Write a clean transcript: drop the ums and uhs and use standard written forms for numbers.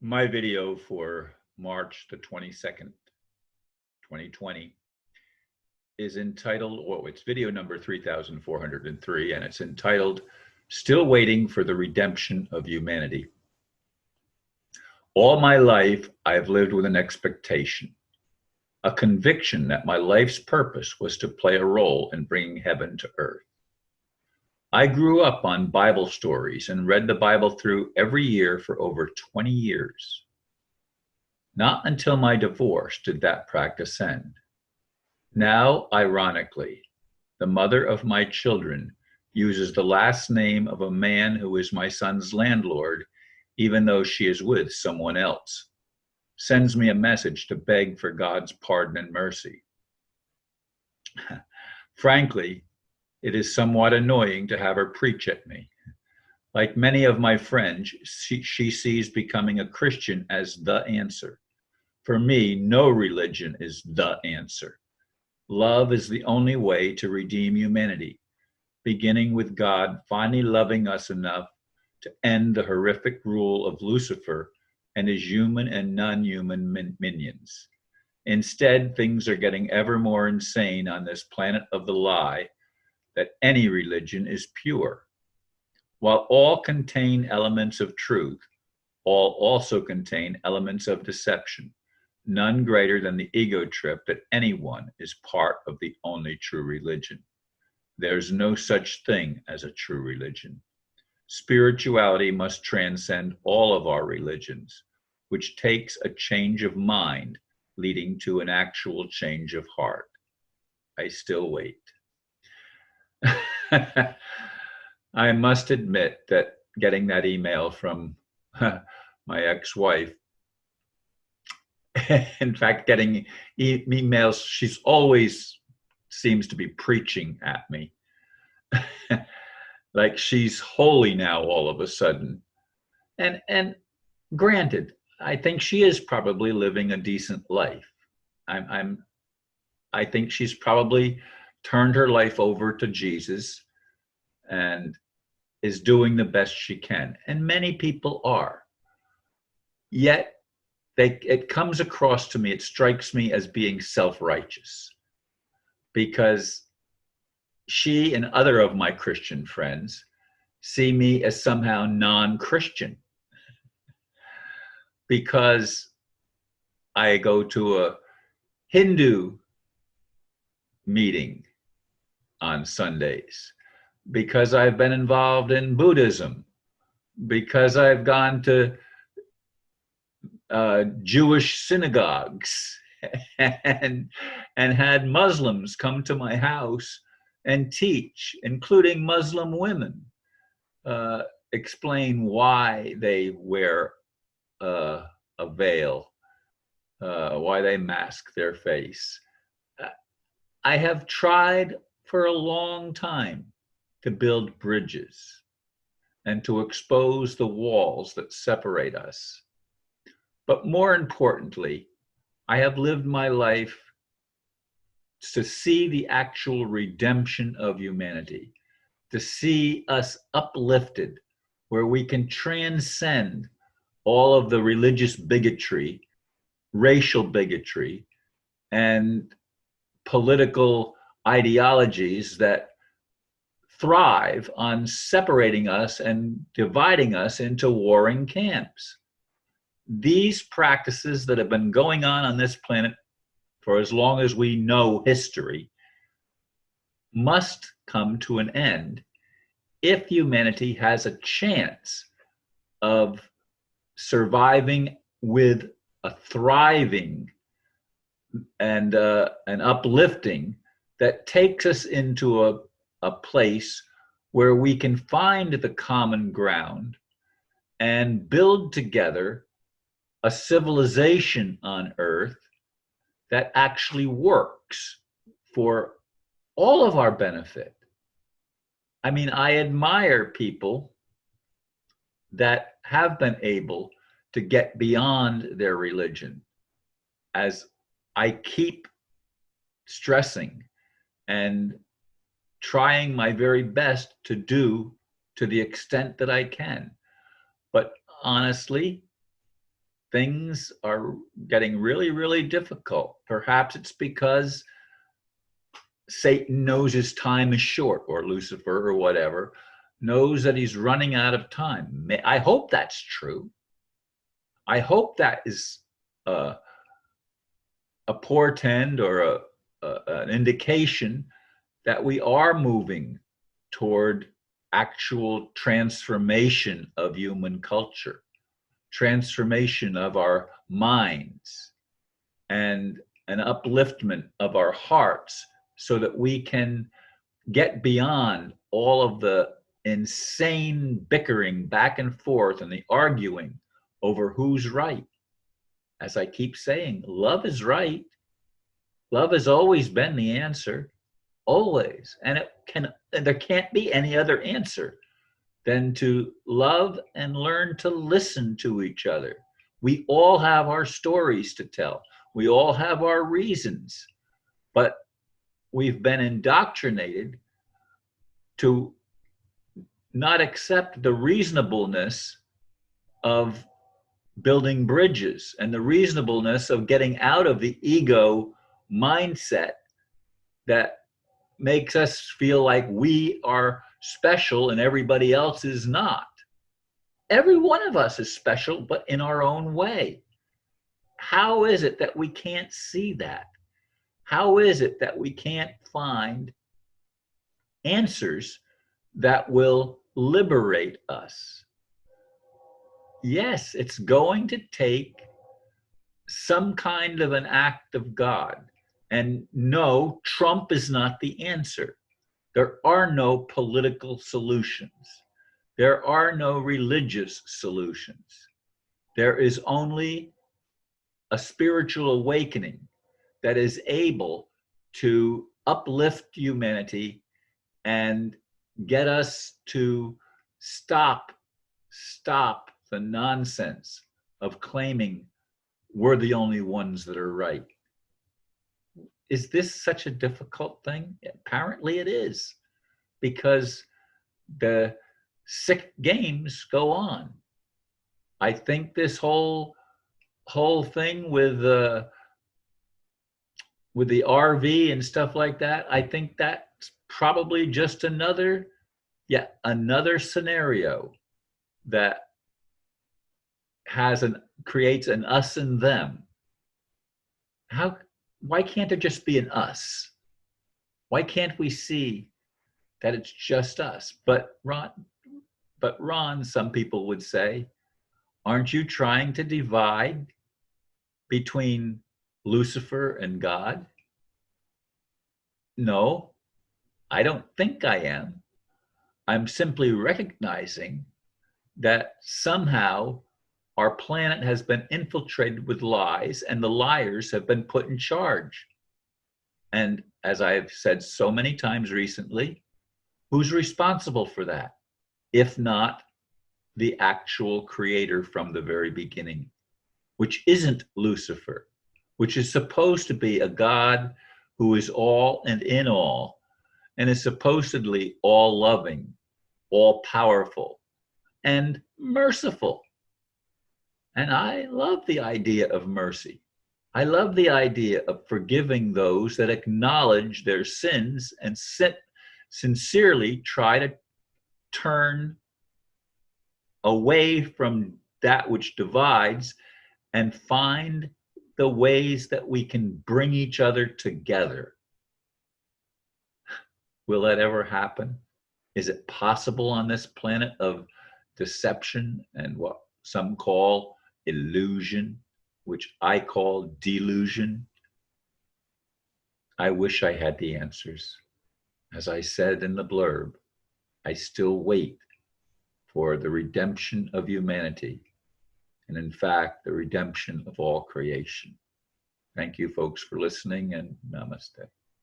My video for March the 22nd, 2020 is entitled, well, it's video number 3403, and it's entitled, Still Waiting for the Redemption of Humanity. All my life, I've lived with an expectation, a conviction that my life's purpose was to play a role in bringing heaven to earth. I grew up on Bible stories and read the Bible through every year for over 20 years. Not until my divorce did that practice end. Now, ironically, the mother of my children uses the last name of a man who is my son's landlord, even though she is with someone else, sends me a message to beg for God's pardon and mercy. Frankly, it is somewhat annoying to have her preach at me. Like many of my friends, she sees becoming a Christian as the answer. For me, no religion is the answer. Love is the only way to redeem humanity, beginning with God finally loving us enough to end the horrific rule of Lucifer and his human and non-human minions. Instead, things are getting ever more insane on this planet of the lie that any religion is pure. While all contain elements of truth, all also contain elements of deception, none greater than the ego trip that anyone is part of the only true religion. There's no such thing as a true religion. Spirituality must transcend all of our religions, which takes a change of mind, leading to an actual change of heart. I still wait. I must admit that getting that email from my ex-wife, in fact, getting emails, she's always seems to be preaching at me. Like she's holy now all of a sudden. And granted, I think she is probably living a decent life. I think she's probably turned her life over to Jesus and is doing the best she can. And many people are. Yet it comes across to me, it strikes me as being self-righteous, because she and other of my Christian friends see me as somehow non-Christian because I go to a Hindu meeting on Sundays, because I've been involved in Buddhism, because I've gone to Jewish synagogues and had Muslims come to my house and teach, including Muslim women, explain why they wear a veil, why they mask their face. I have tried for a long time to build bridges and to expose the walls that separate us. But more importantly, I have lived my life to see the actual redemption of humanity, to see us uplifted where we can transcend all of the religious bigotry, racial bigotry, and political ideologies that thrive on separating us and dividing us into warring camps. These practices that have been going on this planet for as long as we know history must come to an end if humanity has a chance of surviving with a thriving and an uplifting that takes us into a place where we can find the common ground and build together a civilization on earth that actually works for all of our benefit. I mean, I admire people that have been able to get beyond their religion, as I keep stressing and trying my very best to do to the extent that I can. But honestly, things are getting really, really difficult. Perhaps it's because Satan knows his time is short, or Lucifer or whatever, knows that he's running out of time. I hope that's true. I hope that is a portend or an indication that we are moving toward actual transformation of human culture, transformation of our minds, and an upliftment of our hearts, so that we can get beyond all of the insane bickering back and forth and the arguing over who's right. As I keep saying, love is right. Love has always been the answer, always. And there can't be any other answer than to love and learn to listen to each other. We all have our stories to tell. We all have our reasons, but we've been indoctrinated to not accept the reasonableness of building bridges and the reasonableness of getting out of the ego mindset that makes us feel like we are special and everybody else is not. Every one of us is special, but in our own way. How is it that we can't see that? How is it that we can't find answers that will liberate us? Yes, it's going to take some kind of an act of God. And no, Trump is not the answer. There are no political solutions. There are no religious solutions. There is only a spiritual awakening that is able to uplift humanity and get us to stop the nonsense of claiming we're the only ones that are right. Is this such a difficult thing? Apparently it is, because the sick games go on. I think this whole thing with the RV and stuff like that, I think that's probably just another scenario that creates an us and them. Why can't there just be an us? Why can't we see that it's just us? But Ron, some people would say, aren't you trying to divide between Lucifer and God? No, I don't think I am. I'm simply recognizing that somehow our planet has been infiltrated with lies, and the liars have been put in charge. And as I've said so many times recently, who's responsible for that, if not the actual creator from the very beginning, which isn't Lucifer, which is supposed to be a God who is all and in all, and is supposedly all loving, all powerful, and merciful. And I love the idea of mercy. I love the idea of forgiving those that acknowledge their sins and sincerely try to turn away from that which divides and find the ways that we can bring each other together. Will that ever happen? Is it possible on this planet of deception and what some call illusion, which I call delusion? I wish I had the answers. As I said in the blurb, I still wait for the redemption of humanity, and in fact, the redemption of all creation. Thank you, folks, for listening, and namaste.